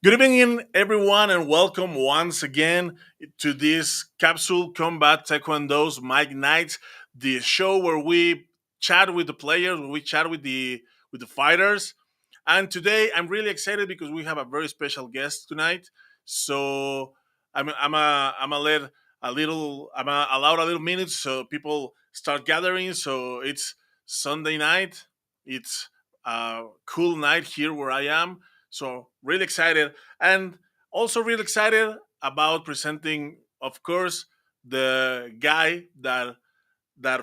Good evening, everyone, and welcome once again to this Capsule Combat Taekwondo's Mike Nights, the show where we chat with the players, where we chat with the fighters. And today, I'm really excited because we have a very special guest tonight. So I'm a let a little I'm a, allowed a little minute so people start gathering. So it's Sunday night. It's a cool night here where I am. So really excited and also really excited about presenting, of course, the guy that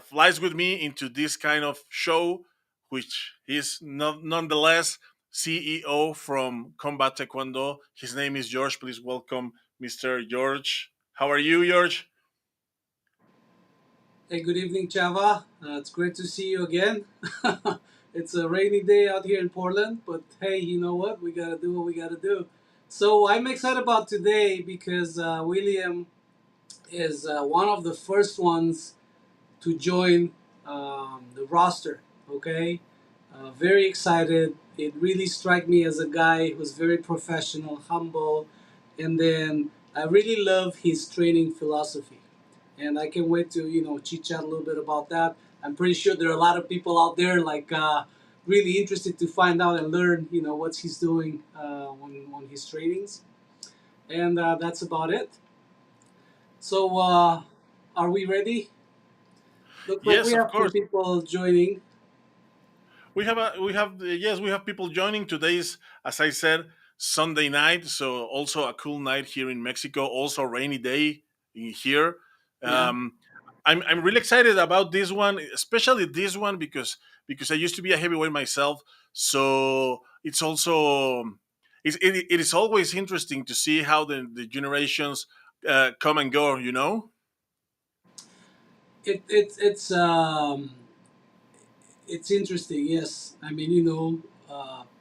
flies with me into this kind of show, which is nonetheless CEO from Combat Taekwondo. His name is George. Please welcome Mr. George. How are you, George? Hey, good evening, Chava. It's great to see you again. It's a rainy day out here in Portland, but hey, you know what? We gotta do what we gotta do. So I'm excited about today because William is one of the first ones to join the roster. Okay, very excited. It really struck me as a guy who's very professional, humble, and then I really love his training philosophy. And I can't wait to chit chat a little bit about that. I'm pretty sure there are a lot of people out there really interested to find out and learn what he's doing on his trainings, and that's about it. So are we ready? Looks like we Yes, of have some course. people joining. We have people joining. Today's, as I said, Sunday night, so also a cool night here in Mexico. Also rainy day in here. Yeah. Um, I'm really excited about this one, especially this one because I used to be a heavyweight myself. So it's also it is always interesting to see how the generations come and go. You know. It's interesting. Yes, I mean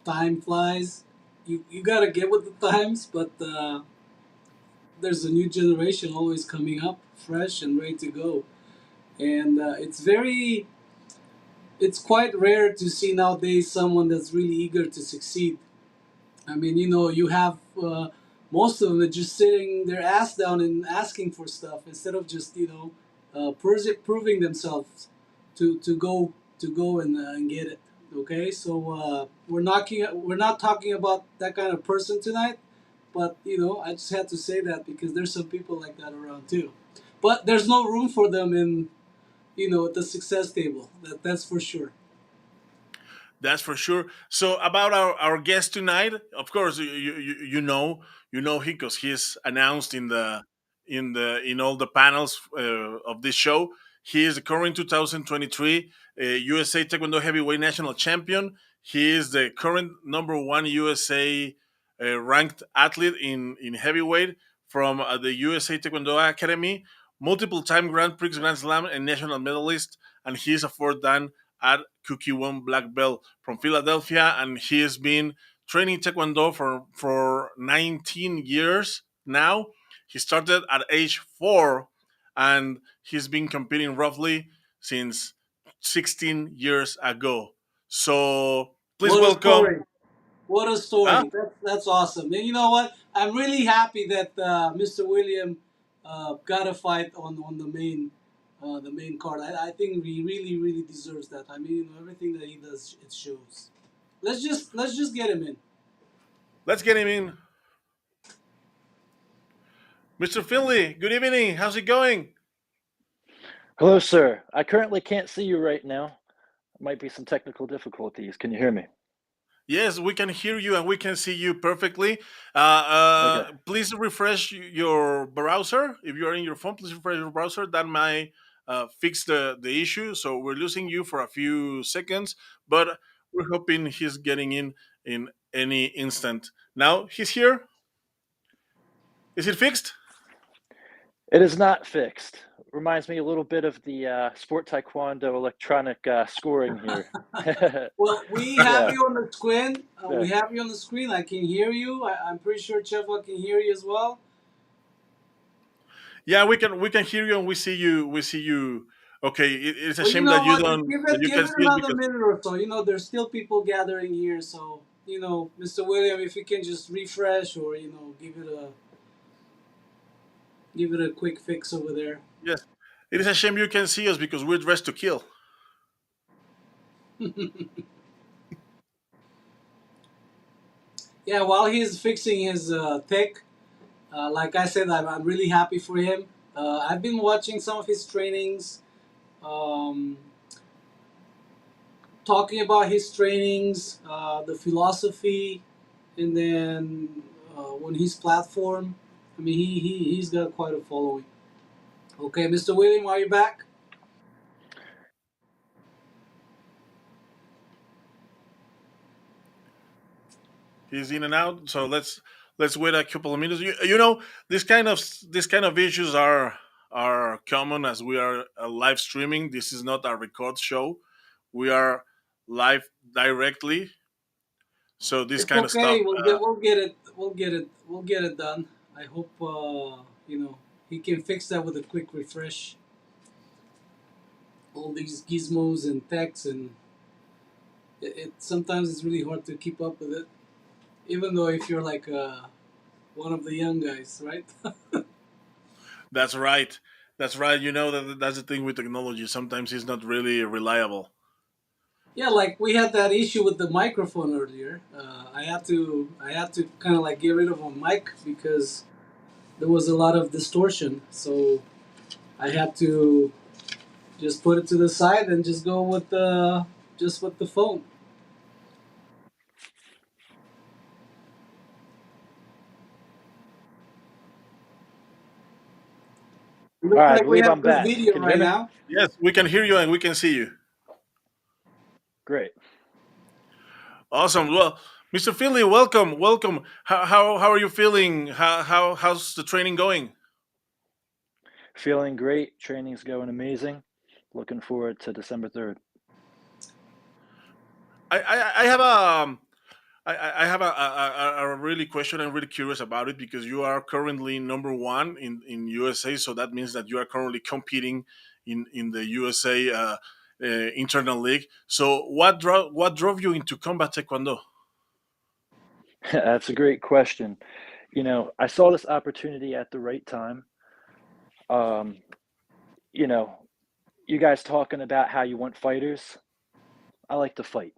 time flies. You gotta get with the times, but there's a new generation always coming up, fresh and ready to go, and it's quite rare to see nowadays someone that's really eager to succeed. I mean, you have most of them are just sitting their ass down and asking for stuff instead of just proving themselves to go and get it. Okay, so we're not talking about that kind of person tonight, but I just had to say that because there's some people like that around too, but there's no room for them in the success table. That's for sure. That's for sure. So about our guest tonight, of course, you know him because he's announced in all the panels of this show. He is the current 2023 USA Taekwondo Heavyweight National Champion. He is the current number one USA ranked athlete in heavyweight from the USA Taekwondo Academy, multiple time Grand Prix, Grand Slam, and national medalist. And he is a fourth dan at Cookie One Black Belt from Philadelphia, and he has been training Taekwondo for 19 years now. He started at age 4, and he's been competing roughly since 16 years ago. So please What a welcome. story! What a Huh? story! That's awesome. And you know what? I'm really happy that Mr. William got a fight on the main card. I think he really deserves that. I mean, everything that he does, it shows. Let's just get him in. Let's get him in. Mr. Finley, good evening. How's it going? Hello, sir. I currently can't see you right now. Might be some technical difficulties. Can you hear me? Yes, we can hear you and we can see you perfectly. Okay. Please refresh your browser. If you are in your phone, please refresh your browser. That might fix the issue. So we're losing you for a few seconds, but we're hoping he's getting in any instant. Now he's here. Is it fixed? It is not fixed. Reminds me a little bit of the Sport Taekwondo electronic scoring here. Well, we have Yeah. you on the screen. Yeah. We have you on the screen. I can hear you. I'm pretty sure Cheva can hear you as well. Yeah, we can hear you and we see you. We see you. Okay, it's a Well, you shame know that what? Just give that it you give can it see it another because minute or so. There's still people gathering here, so Mr. William, if you can just refresh or give it a quick fix over there. Yes. It is a shame you can see us because we're dressed to kill. Yeah, while he's fixing his tech, like I said, I'm really happy for him. I've been watching some of his trainings, um, talking about his trainings, the philosophy, and then on his platform. I mean, he's got quite a following. Okay, Mr. William, are you back? He's in and out, so let's wait a couple of minutes. You know, this kind of issues are common as we are live streaming. This is not a record show. We are live directly, so this It's kind of stuff. okay. We'll get it. We'll get it done. I hope he can fix that with a quick refresh. All these gizmos and techs, and it sometimes it's really hard to keep up with it. Even though if you're like one of the young guys, right? That's right. That's right. You know that's the thing with technology. Sometimes it's not really reliable. Yeah, like we had that issue with the microphone earlier. I had to kind of like get rid of a mic because there was a lot of distortion. So I had to just put it to the side and just go with the phone. It All looks right, I like we believe have I'm good back. video Can you hear right me? now. Yes, we can hear you and we can see you. Great. Awesome. Well, Mr. Finley, welcome, welcome. How are you feeling? How's the training going? Feeling great. Training's going amazing. Looking forward to December 3rd. I have I have a really question. I'm really curious about it because you are currently number one in USA. So that means that you are currently competing in the USA internal league. So what drove you into combat taekwondo? That's a great question. I saw this opportunity at the right time. Um, you know, you guys talking about how you want fighters. I like to fight,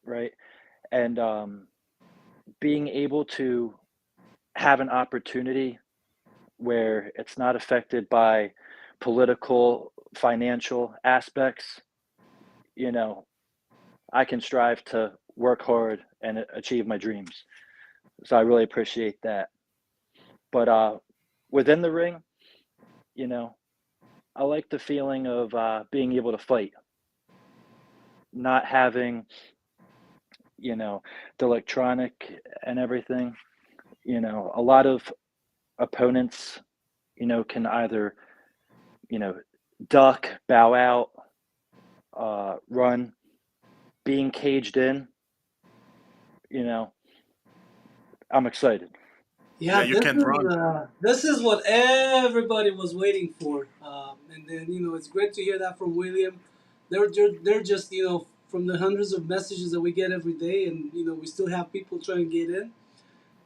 right? And being able to have an opportunity where it's not affected by political, financial aspects, you know, I can strive to work hard and achieve my dreams. So I really appreciate that. But within the ring, you know, I like the feeling of being able to fight, not having, you know, the electronic and everything. A lot of opponents, can either, you know, duck, bow out, run, being caged in, you know, I'm excited. Yeah, Yeah, you this can't is run. uh, this is what everybody was waiting for, and then it's great to hear that from William. They're just from the hundreds of messages that we get every day, and we still have people trying to get in.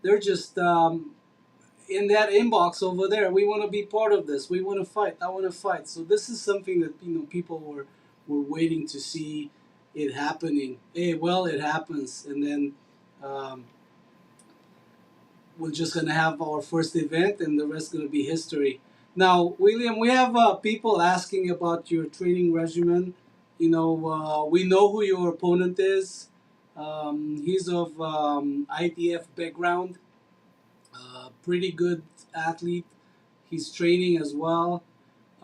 They're just in that inbox over there. We want to be part of this. We want to fight. I want to fight. So this is something that people were waiting to see it happening. Hey, well, it happens, and then. Um, we're just gonna have our first event, and the rest gonna be history. Now, William, we have people asking about your training regimen. We know who your opponent is. He's of IDF background, pretty good athlete. He's training as well.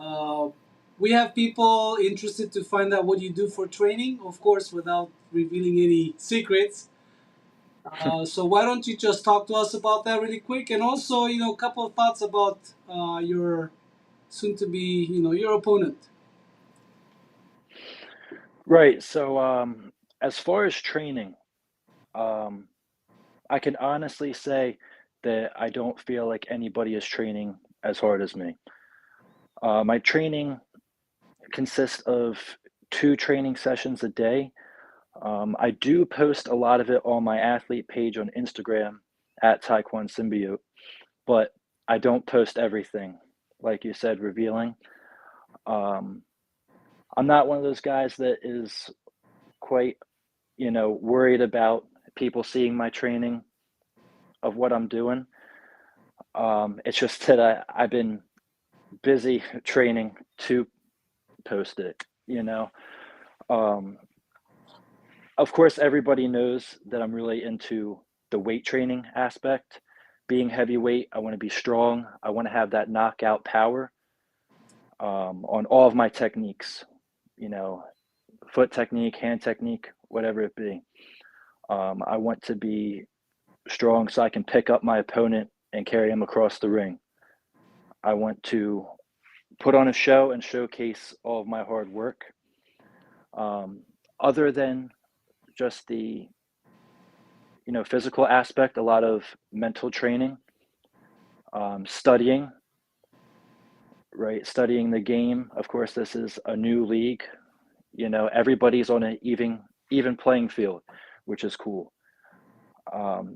Uh, we have people interested to find out what you do for training, of course, without revealing any secrets. So why don't you just talk to us about that really quick, and also, a couple of thoughts about your soon to be, your opponent. Right. So, as far as training, um, I can honestly say that I don't feel like anybody is training as hard as me. My training consists of two training sessions a day. I do post a lot of it on my athlete page on Instagram at Taekwondo Symbiote, but I don't post everything, like you said, revealing. Um, I'm not one of those guys that is quite, worried about people seeing my training of what I'm doing. It's just that I've been busy training to post it, you know. Um, of course, everybody knows that I'm really into the weight training aspect. Being heavyweight, I want to be strong. I want to have that knockout power on all of my techniques, you know, foot technique, hand technique, whatever it be. I want to be strong so I can pick up my opponent and carry him across the ring. I want to put on a show and showcase all of my hard work. Um, Other than just the physical aspect, a lot of mental training, studying, right? Studying the game. Of course, this is a new league. Everybody's on an even playing field, which is cool.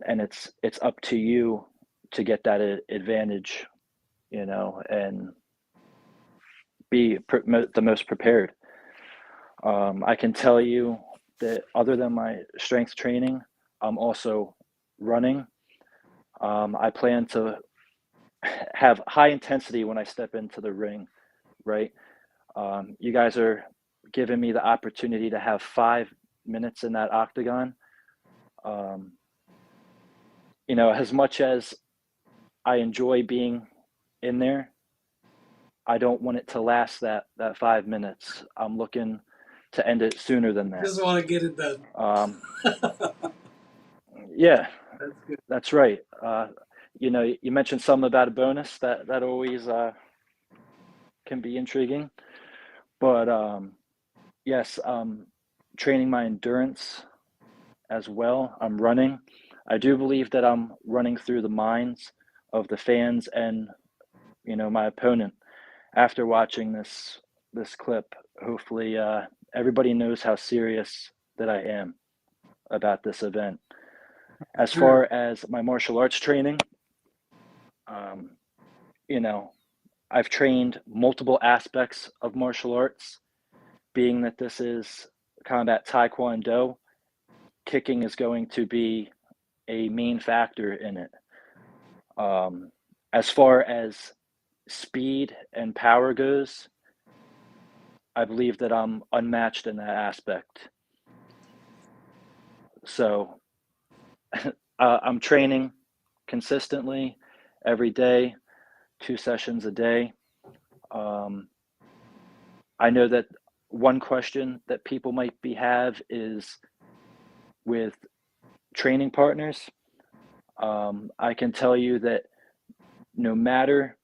And it's up to you to get that advantage, and be the most prepared. I can tell you that other than my strength training, I'm also running. I plan to have high intensity when I step into the ring, right? You guys are giving me the opportunity to have 5 minutes in that octagon. Um, as much as I enjoy being in there, I don't want it to last that 5 minutes. I'm looking to end it sooner than that. Just want to get it done. Um, yeah, That's good. that's right. You mentioned something about a bonus that always can be intriguing, but yes, training my endurance as well. I'm running. I do believe that I'm running through the minds of the fans and my opponent after watching this clip. Hopefully, everybody knows how serious that I am about this event. As Sure. far as my martial arts training, um, you know, I've trained multiple aspects of martial arts. Being that this is combat Taekwondo, kicking is going to be a main factor in it. As far as speed and power goes, I believe that I'm unmatched in that aspect. So I'm training consistently every day, 2 sessions a day. Um, I know that one question that people might have is with training partners. I can tell you that no matter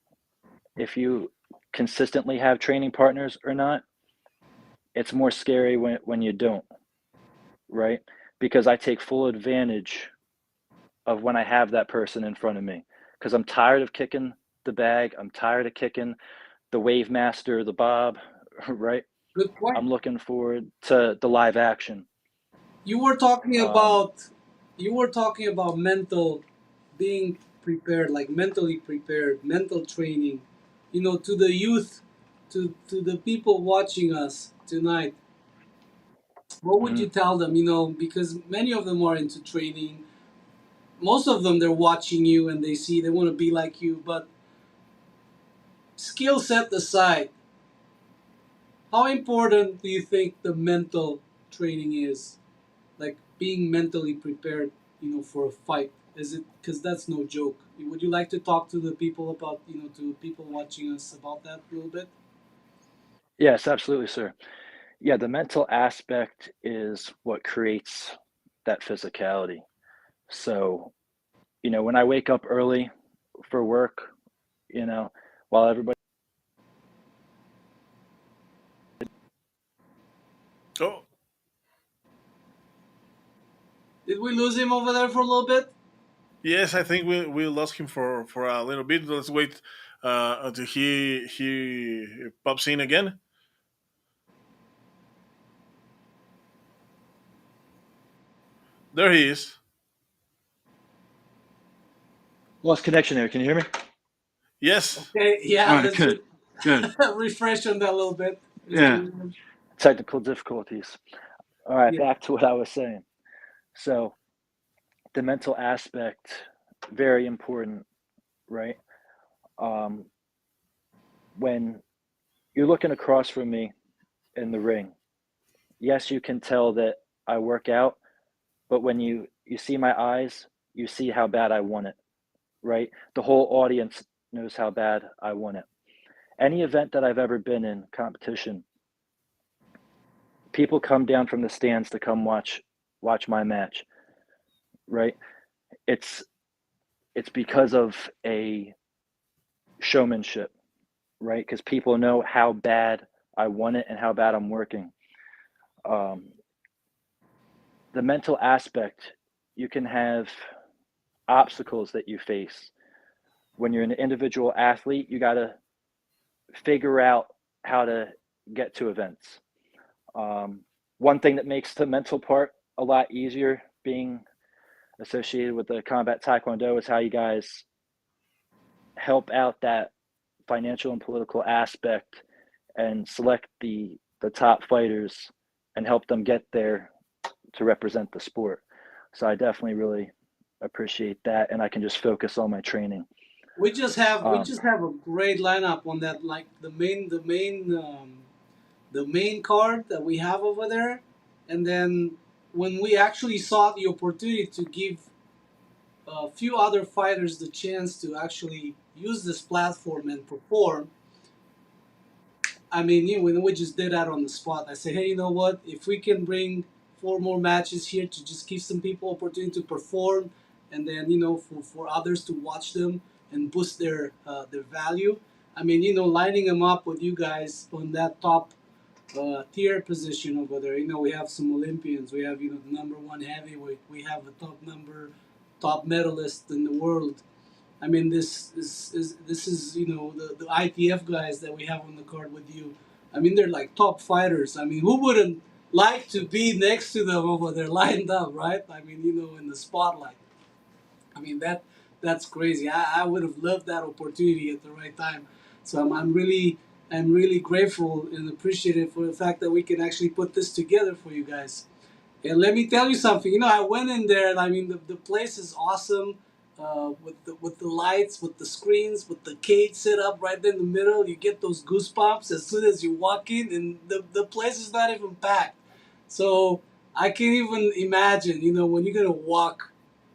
if you consistently have training partners or not, it's more scary when you don't, right? Because I take full advantage of when I have that person in front of me because I'm tired of kicking the bag. I'm tired of kicking the wave master, the bob, right? Good point. I'm looking forward to the live action. You were talking Um, about mental being prepared, like mentally prepared, mental training. To the youth, to the people watching us tonight. What would you mhm. tell them? Because many of them are into training. Most of them they're watching you and they want to be like you, but skill set aside, how important do you think the mental training is? Like being mentally prepared, for a fight. Is it because that's no joke? Would you like to talk to the people about, to people watching us about that a little bit? Yes, absolutely, sir. Yeah, the mental aspect is what creates that physicality. So, when I wake up early for work, you know, while everybody, Oh, Did we lose him over there for a little bit? yes, I think we lost him for a little bit. Let's wait until he pops in again. There he is. Lost connection there. Can you hear me? Yes. Okay, yeah, All right, let's good, good. refresh on that a little bit, Mr. Yeah, William. technical difficulties. All right, Yeah. back to what I was saying. So the mental aspect, very important, right? Um, when you're looking across from me in the ring, yes, you can tell that I work out, but when you see my eyes, you see how bad I want it, right? The whole audience knows how bad I want it. Any event that I've ever been in, competition, people come down from the stands to come watch my match, right? It's it's because of a showmanship, right? Because people know how bad I want it and how bad I'm working. Um, the mental aspect, you can have obstacles that you face. When you're an individual athlete, you got to figure out how to get to events. Um, one thing that makes the mental part a lot easier being associated with the combat taekwondo is how you guys help out that financial and political aspect and select the top fighters and help them get there to represent the sport. So I definitely really appreciate that, and I can just focus on my training. We Um, just have a great lineup on that. Like the main card that we have over there, and then when we actually saw the opportunity to give a few other fighters the chance to actually use this platform and perform, I mean, we just did that on the spot. I said, hey, you know what? If we can bring four more matches here to just give some people opportunity to perform, and then for others to watch them and boost their value. I mean, lining them up with you guys on that top tier position over there. We have some Olympians. We have the number one heavyweight. We have a top medalist in the world. I mean, this is the ITF guys that we have on the card with you. I mean, they're like top fighters. I mean, who wouldn't like to be next to them over there, lined up, right? I mean, in the spotlight. I mean that's crazy. I would have loved that opportunity at the right time. So I'm really grateful and appreciative for the fact that we can actually put this together for you guys. And let me tell you something. I went in there, and I mean, the place is awesome. With the lights, with the screens, with the cage set up right there in the middle, you get those goosebumps as soon as you walk in, and the place is not even packed. So I can't even imagine, when you're gonna walk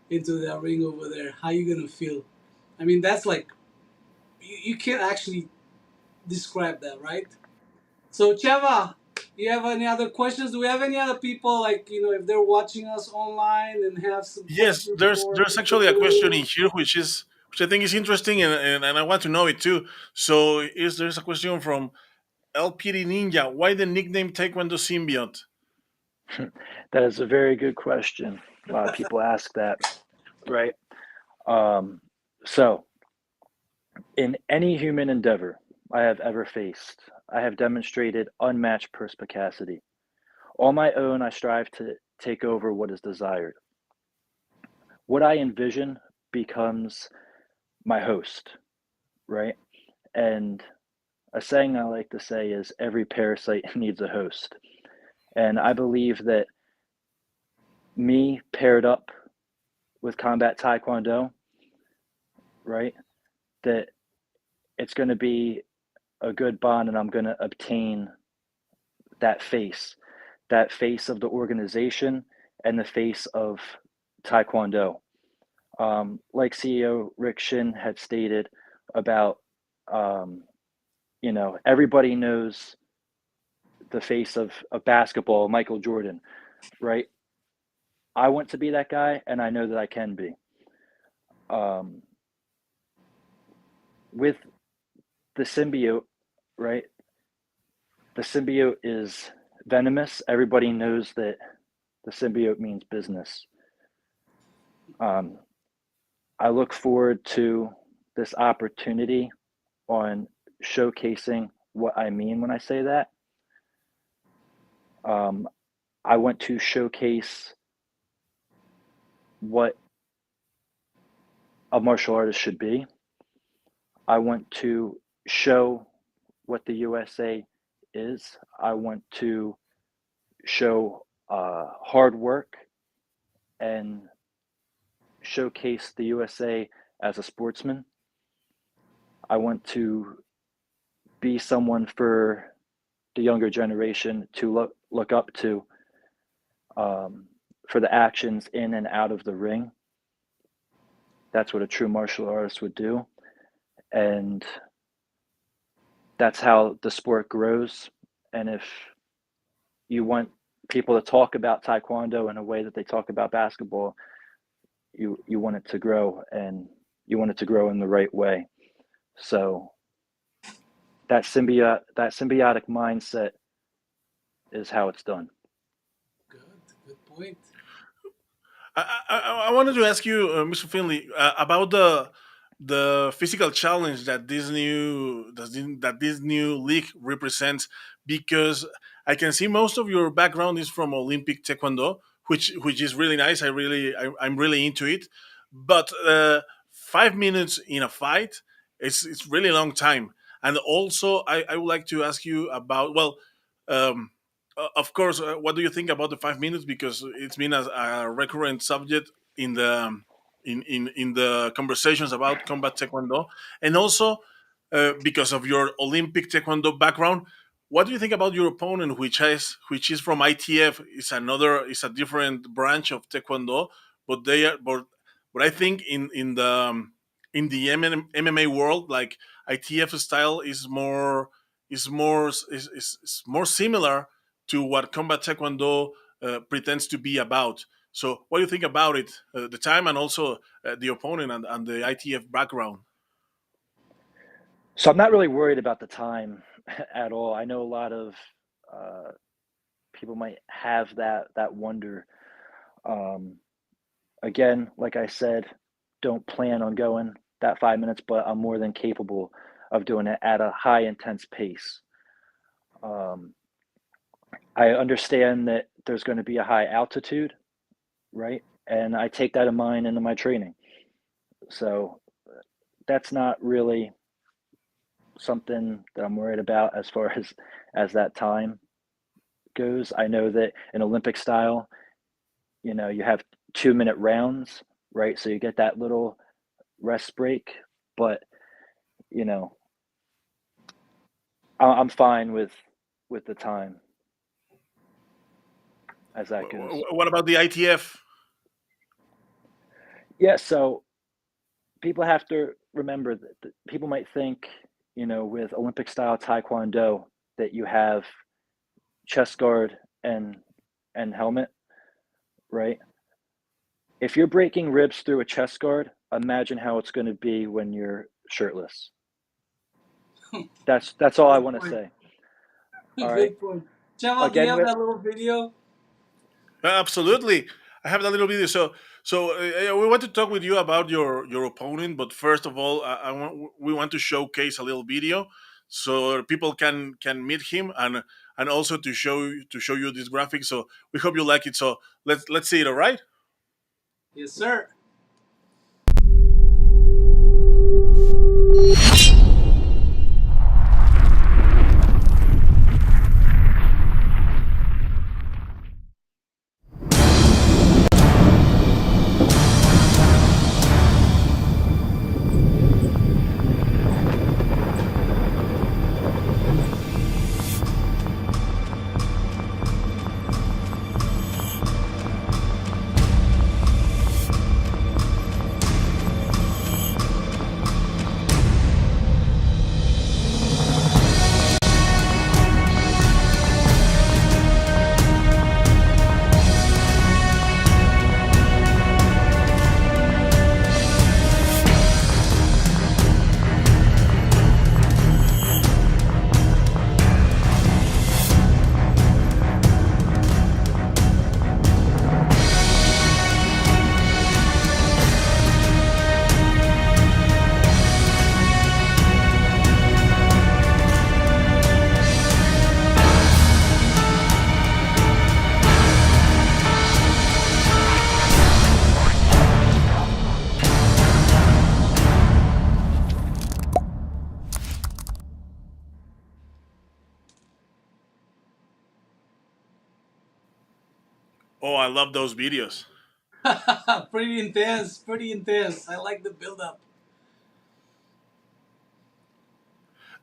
into that ring over there, how you gonna feel. I mean, that's like you can't actually describe that, right? So, Chava, do you have any other questions? Do we have any other people, like, if they're watching us online and have some Yes, questions there's for there's Mr. actually a question William? in here which I think is interesting, and I want to know it too. So there's a question from LPD Ninja. Why the nickname Taekwondo Symbiote? that is a very good question. A lot of people ask that, right? Um, so, in any human endeavor I have ever faced, I have demonstrated unmatched perspicacity. On my own, I strive to take over what is desired. What I envision becomes my host, right? And a saying I like to say is every parasite needs a host. And I believe that me paired up with combat taekwondo, right? That it's going to be a good bond and I'm going to obtain that face of the organization and the face of taekwondo. Like CEO Rick Shin had stated about, um, everybody knows the face of basketball, Michael Jordan, right? I want to be that guy, and I know that I can be. Um, with the symbiote, right? The symbiote is venomous. Everybody knows that the symbiote means business. Um, I look forward to this opportunity on showcasing what I mean when I say that. Um, I want to showcase what a martial artist should be. I want to show what the USA is. I want to show hard work and showcase the USA as a sportsman. I want to be someone for the younger generation to look up to, for the actions in and out of the ring. That's what a true martial artist would do. And that's how the sport grows. And if you want people to talk about Taekwondo in a way that they talk about basketball, you want it to grow, and you want it to grow in the right way. So that symbiotic mindset is how it's done. Good point. I wanted to ask you, Mr. Finley, about the physical challenge that this new league represents, because I can see most of your background is from Olympic Taekwondo, which is really nice. I'm really into it, but 5 minutes in a fight, it's really long time. And also, I would like to ask you about, well, um, of course, what do you think about the 5 minutes? Because it's been a recurrent subject in the in the conversations about combat taekwondo, and also because of your Olympic taekwondo background. What do you think about your opponent, which is from ITF? It's a different branch of taekwondo, but they are but I think in the MMA world, like ITF style is more similar to what combat taekwondo pretends to be about. So, what do you think about it, the time, and also the opponent, and the ITF background? So I'm not really worried about the time at all. I know a lot of uh, people might have that wonder. Um, Again, like I said, don't plan on going that 5 minutes, but I'm more than capable of doing it at a high intense pace. Um, I understand that there's going to be a high altitude, right? And I take that in mind into my training. So that's not really something that I'm worried about as far as that time goes. I know that in Olympic style, you have 2 minute rounds, right? So you get that little rest break, but you know, I'm fine with the time as that goes. What about the ITF? Yeah, so people have to remember that people might think, with Olympic style Taekwondo that you have chest guard and helmet, right? If you're breaking ribs through a chest guard, imagine how it's going to be when you're shirtless. That's all I Good want to point. say. All right. Good point. Chava, do you Again, have with that little video? Absolutely. I have that little video. So we want to talk with you about your opponent, but first of all, we want to showcase a little video so people can meet him, and also to show you this graphic. So we hope you like it. So let's see it. All right. Yes, sir. Oh, I love those videos. Pretty intense, pretty intense. I like the build up.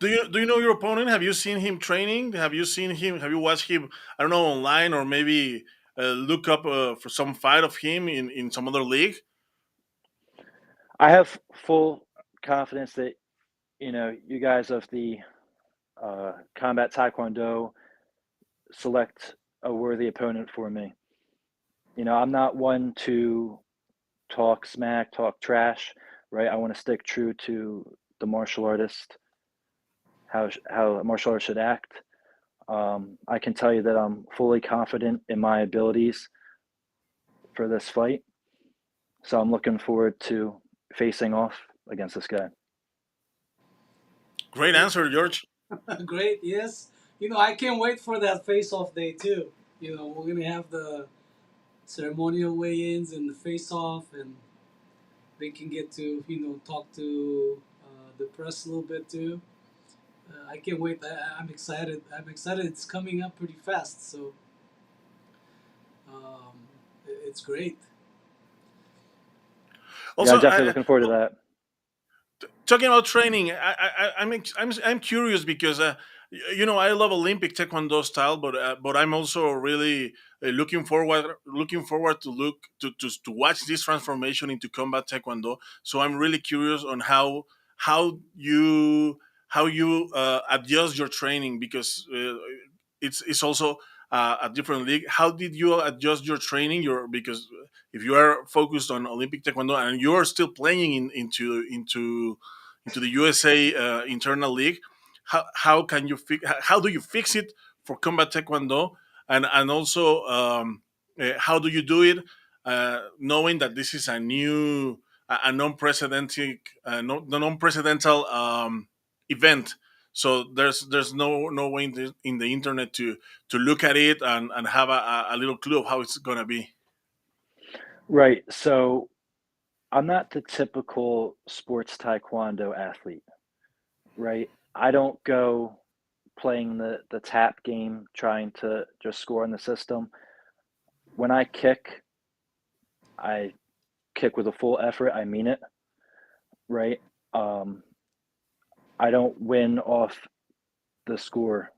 Do you know your opponent? Have you seen him training? Have you seen him? Have you watched him? I don't know, online, or maybe look up for some fight of him in some other league. I have full confidence that you guys of the combat taekwondo select a worthy opponent for me. I'm not one to talk smack, talk trash, right? I want to stick true to the martial artist, how a martial artist should act. I can tell you that I'm fully confident in my abilities for this fight, so I'm looking forward to facing off against this guy. Great answer, George. Great, yes. I can't wait for that face-off day too. We're gonna have the ceremonial weigh-ins and the face-off, and they can get to talk to the press a little bit too. I can't wait. I'm excited. I'm excited. It's coming up pretty fast, so um, it's great. Yeah, Also, definitely looking forward to that. talking about training, I'm curious because I love Olympic Taekwondo style, but I'm also really looking forward to watch this transformation into combat Taekwondo. So I'm really curious on how you adjust your training, because it's also a different league. How did you adjust your training? Because if you are focused on Olympic Taekwondo and you are still playing into the USA internal league, how do you fix it for combat taekwondo, and also how do you do it, knowing that this is a non-precedented non-precedental event. So there's no way in the internet to look at it and have a little clue of how it's gonna be. Right. So I'm not the typical sports taekwondo athlete, right? I don't go playing the tap game trying to just score in the system. When I kick with a full effort. I mean it, right? Um, I don't win off the score.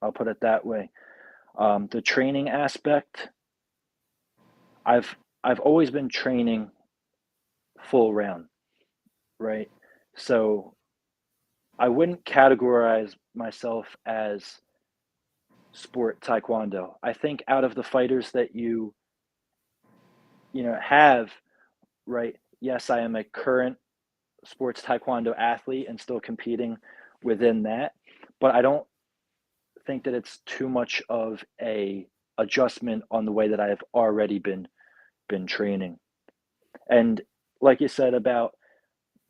I'll put it that way. The training aspect, I've I've always been training full round, right? So I wouldn't categorize myself as sport taekwondo. I think out of the fighters that you have, right? Yes, I am a current sports taekwondo athlete and still competing within that, but I don't think that it's too much of a adjustment on the way that I've already been training. And like you said about,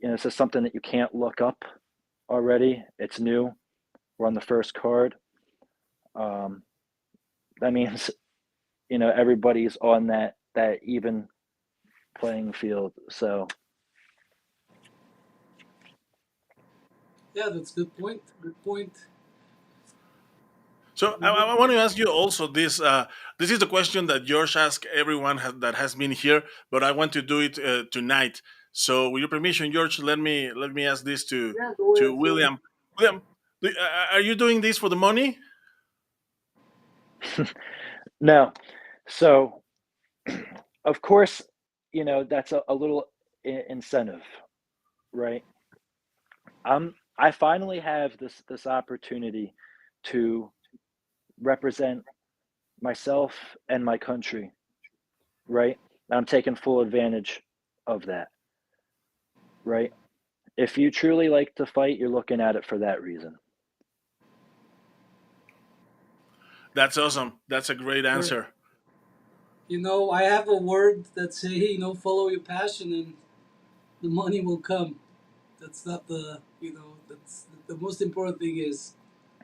this is something that you can't look up already. It's new. We're on the first card. Um, that means everybody's on that even playing field. So Yeah, that's a good point. Good point. So I want to ask you also this. This is the question that George asked everyone that has been here, but I want to do it tonight. So, with your permission, George, let me ask this to Yeah, go to ahead. Go ahead. William. William, are you doing this for the money? no. So of course, that's a little incentive, right? I finally have this opportunity to represent myself and my country, right? And I'm taking full advantage of that, right? If you truly like to fight, you're looking at it for that reason. That's awesome. That's a great Sure. answer. I have a word that say, follow your passion and the money will come. That's not that's the most important thing is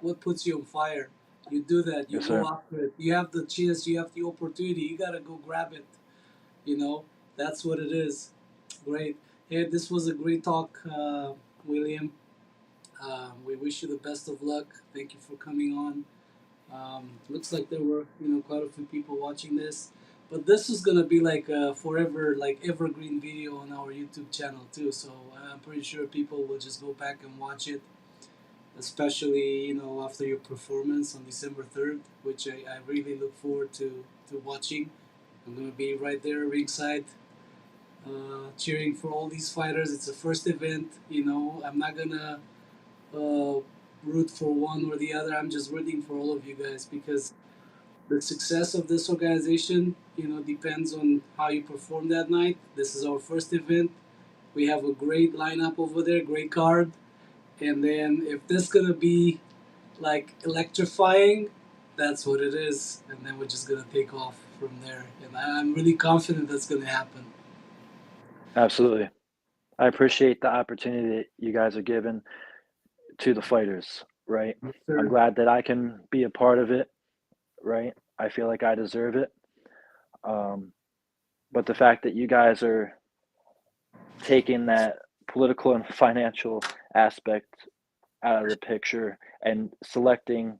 what puts you on fire. You do that. You Yes, go sir. after it. You have the chance. You have the opportunity. You gotta go grab it. You know, that's what it is. Great. Hey, this was a great talk, William. We wish you the best of luck. Thank you for coming on. Looks like there were quite a few people watching this. But this is gonna be like a forever, like evergreen video on our YouTube channel too. So I'm pretty sure people will just go back and watch it, especially after your performance on December 3rd, which I really look forward to watching. I'm gonna be right there ringside, cheering for all these fighters. It's a first event. I'm not gonna uh, root for one or the other. I'm just rooting for all of you guys because the success of this organization, depends on how you perform that night. This is our first event. We have a great lineup over there, great card. And then if this gonna be like electrifying, that's what it is. And then we're just gonna take off from there. And I'm really confident that's gonna happen. Absolutely. I appreciate the opportunity that you guys are given to the fighters, right? I'm Sure. glad that I can be a part of it, right? I feel like I deserve it. Um, but the fact that you guys are taking that political and financial aspect out of the picture and selecting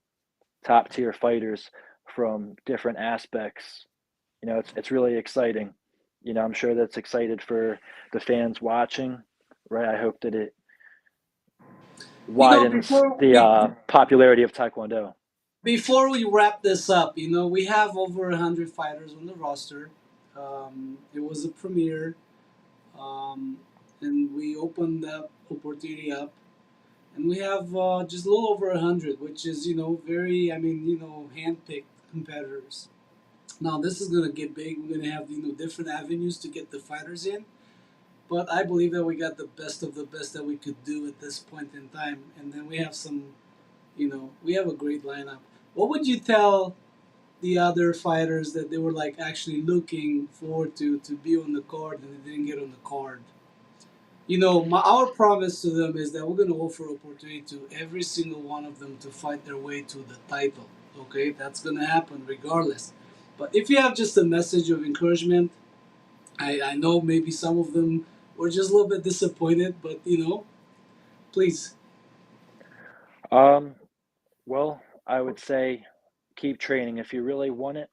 top tier fighters from different aspects, it's really exciting. I'm sure that's excited for the fans watching, right? I hope that it widens Before the popularity of Taekwondo. we wrap this up, we have over 100 fighters on the roster. It was a premiere, um, and we opened that opportunity up, and we have just a little over 100, which is very, handpicked competitors. Now this is gonna get big. We're gonna have different avenues to get the fighters in, but I believe that we got the best of the best that we could do at this point in time, and then we have we have a great lineup. What would you tell the other fighters that they were like actually looking forward to be on the card and they didn't get on the card? Our promise to them is that we're going to offer opportunity to every single one of them to fight their way to the title. Okay, that's going to happen regardless. But if you have just a message of encouragement, I know maybe some of them were just a little bit disappointed, but please. Um, well, I would say keep training. If you really want it,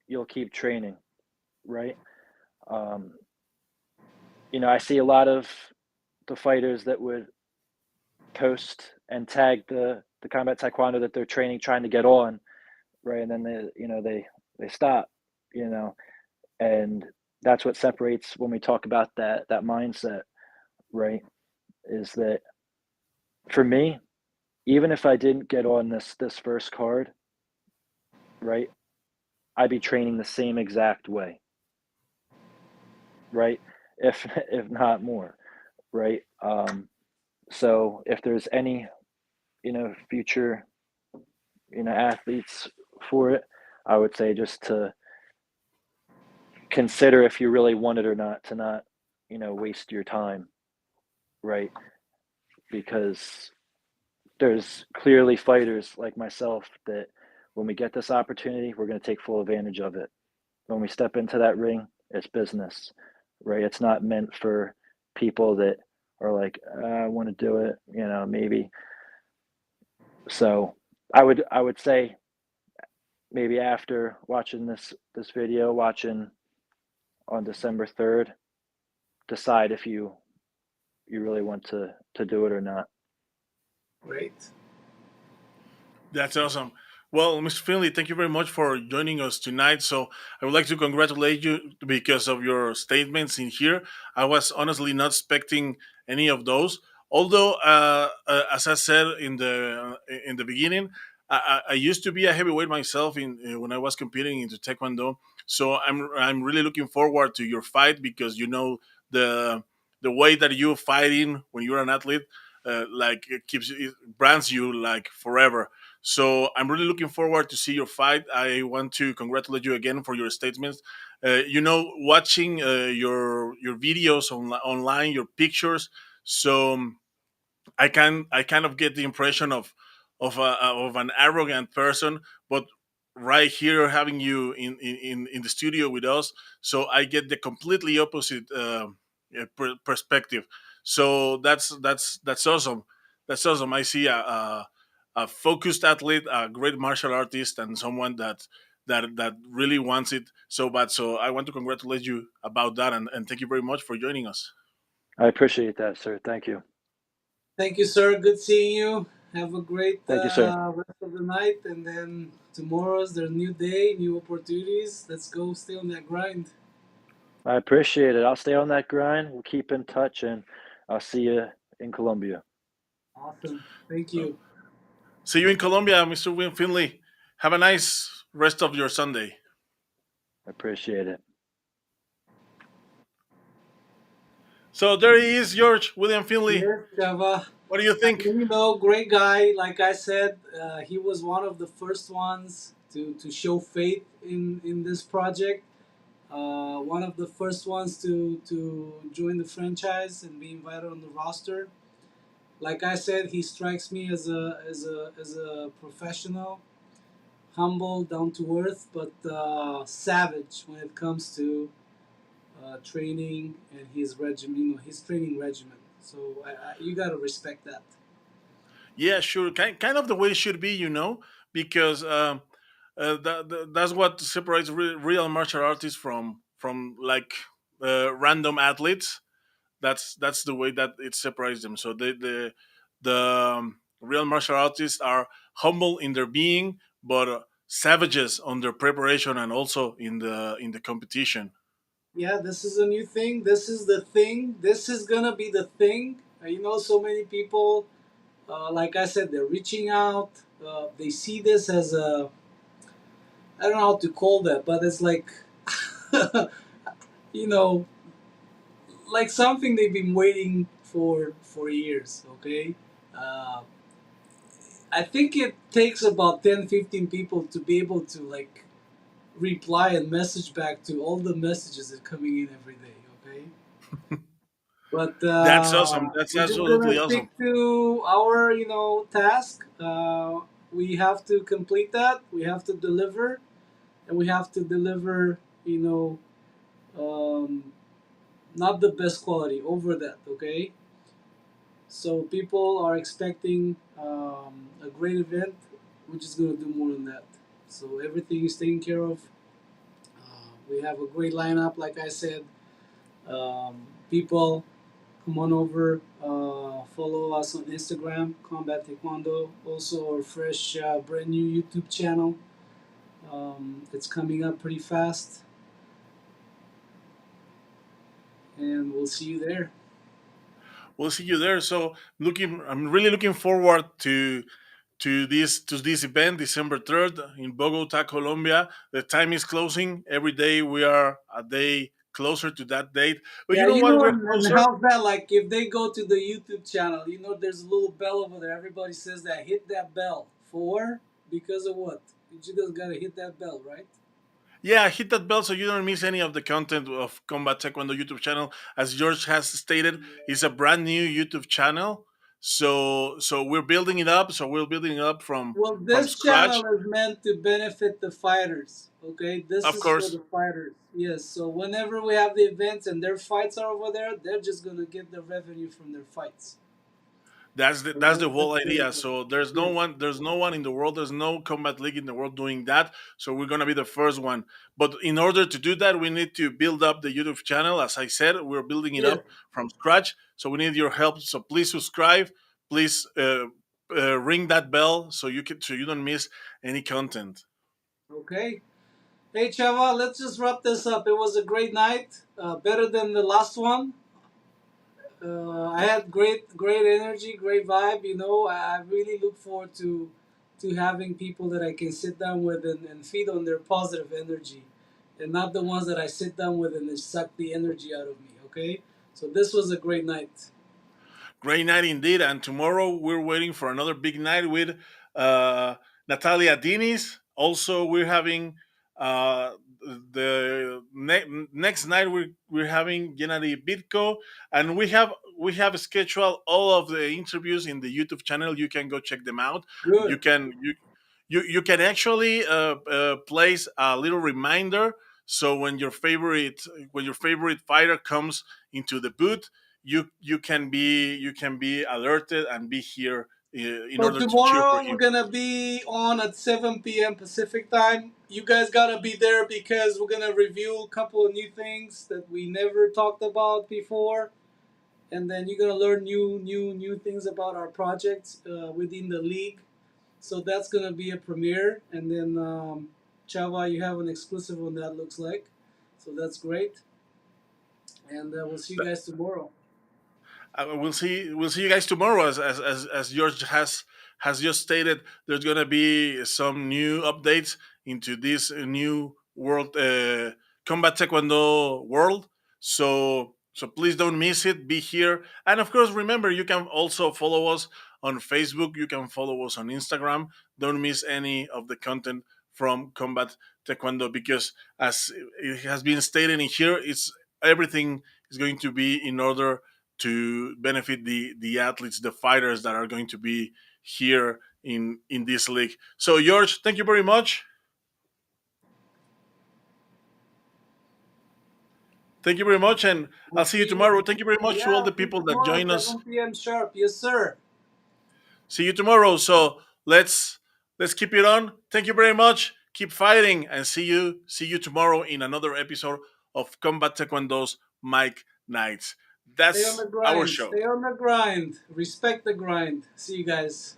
you'll keep training, right? Um, I see a lot of the fighters that would post and tag the combat taekwondo that they're training, trying to get on, right? And then they stop, you know, and that's what separates when we talk about that mindset, right? Is that for me, even if I didn't get on this first card, right, I'd be training the same exact way, right? If if not more, right? So if there's any future athletes for it, I would say just to consider if you really want it or not, to not waste your time, right? Because there's clearly fighters like myself that when we get this opportunity, we're going to take full advantage of it. When we step into that ring, it's business, right? It's not meant for people that are like, I want to do it, maybe. So I would say maybe after watching this video, watching on December 3rd, decide if you really want to do it or not. Great. That's awesome. Well, Mr. Finley, thank you very much for joining us tonight. So I would like to congratulate you because of your statements in here. I was honestly not expecting any of those. Although, as I said in the beginning, I used to be a heavyweight myself in when I was competing into Taekwondo. So I'm really looking forward to your fight because the the way that you fighting when you're an athlete, like it brands you like forever. So I'm really looking forward to see your fight. I want to congratulate you again for your statements. Watching your videos online, your pictures. So I kind of get the impression of an arrogant person, but right here having you in the studio with us, so I get the completely opposite perspective. So that's awesome. That's awesome. I see a focused athlete, a great martial artist, and someone that that really wants it so bad. So I want to congratulate you about that, and thank you very much for joining us. I appreciate that, sir. Thank you. Thank you, sir. Good seeing you. Have a great Thank you, sir. rest of the night, and then tomorrow's there's a new day, new opportunities. Let's go, stay on that grind. I appreciate it. I'll stay on that grind. We'll keep in touch, and I'll see you in Colombia. Awesome. Thank you. See you in Colombia, Mr. William Finley. Have a nice rest of your Sunday. I appreciate it. So there he is, George William Finley. Yes, Chava. What do you think? Great guy. Like I said, he was one of the first ones to show faith in this project. One of the first ones to join the franchise and be invited on the roster. Like I said, he strikes me as a professional, humble, down to earth, but savage when it comes to training and his regimen. His training regimen. So you gotta respect that. Yeah, sure. Kind of the way it should be, because that's what separates real martial artists from like random athletes. That's the way that it separates them. So the real martial artists are humble in their being, but savages on their preparation and also in the competition. Yeah, this is a new thing. This is the thing. This is gonna be the thing. So many people, like I said, they're reaching out. They see this as I don't know how to call that, but it's like, you know, like something they've been waiting for years. Okay, uh, I think it takes about 10, 15 people to be able to like reply and message back to all the messages that are coming in every day. Okay. But That's awesome. That's we're just gonna absolutely awesome. stick to our, task. We have to complete that. We have to deliver, and we have to deliver. Um, Not the best quality over that. Okay. So people are expecting a great event. We're just gonna do more than that. So everything is taken care of. We have a great lineup, like I said. People come on over, follow us on Instagram, Combat Taekwondo. Also, our fresh, brand new YouTube channel. It's coming up pretty fast, and we'll see you there. We'll see you there. So I'm really looking forward to this event, December 3rd in Bogota, Colombia. The time is closing. Every day we are a day closer to that date. But you Yeah, know what? We're and closer. how's that? Like, if they go to the YouTube channel, there's a little bell over there. Everybody says that. Hit that bell. For? Because of what? You just gotta hit that bell, right? Yeah, hit that bell so you don't miss any of the content of Combat Taekwondo YouTube channel. As George has stated, it's a brand new YouTube channel. So we're building it up. So we're building it up from Well, from this scratch. channel is meant to benefit the fighters. Okay, this Of is for course, the fighters. Yes. So whenever we have the events and their fights are over there, they're just gonna get the revenue from their fights. So that's the that's whole pretty idea. good. So there's no one in the world, there's no combat league in the world doing that. So we're gonna be the first one. But in order to do that, we need to build up the YouTube channel. As I said, we're building it Yeah. up from scratch. So we need your help. So please subscribe. Please ring that bell so you don't miss any content. Okay. Hey, Chava, let's just wrap this up. It was a great night. Better than the last one. I had great energy, great vibe. I really look forward to having people that I can sit down with and feed on their positive energy, and not the ones that I sit down with and they suck the energy out of me. Okay, so this was a great night. Great night indeed. And tomorrow we're waiting for another big night with uh, Natalia Diniz. Also, we're having the next night we're having Gennady Bitko, and we have scheduled all of the interviews in the YouTube channel. You can go check them out. You Good. can you can actually place a little reminder, so when your favorite fighter comes into the booth, you can be alerted and be here in So order to cheer for tomorrow we're him. gonna be on at 7 p.m. Pacific time. You guys gotta be there because we're gonna review a couple of new things that we never talked about before, and then you're gonna learn new things about our projects within the league. So that's gonna be a premiere, and then Chava, you have an exclusive on that. Looks like, so that's great, and we'll see you guys tomorrow. We'll see you guys tomorrow. As George has just stated, there's gonna be some new updates into this new world, combat taekwondo world. So please don't miss it. Be here, and of course, remember you can also follow us on Facebook. You can follow us on Instagram. Don't miss any of the content from combat taekwondo, because as it has been stated in here, it's everything is going to be in order to benefit the athletes, the fighters that are going to be here in this league. So George, thank you very much. Thank you very much, and We'll I'll see you see you. tomorrow. Thank you very much to Yeah, all I'll the see you people that tomorrow, join us. 7 p.m. sharp. Yes, sir. See you tomorrow. So let's keep it on. Thank you very much. Keep fighting, and see you tomorrow in another episode of Combat Taekwondo's Mike Nights. Stay on That's the our grind. show. Stay on the grind. Respect the grind. See you guys.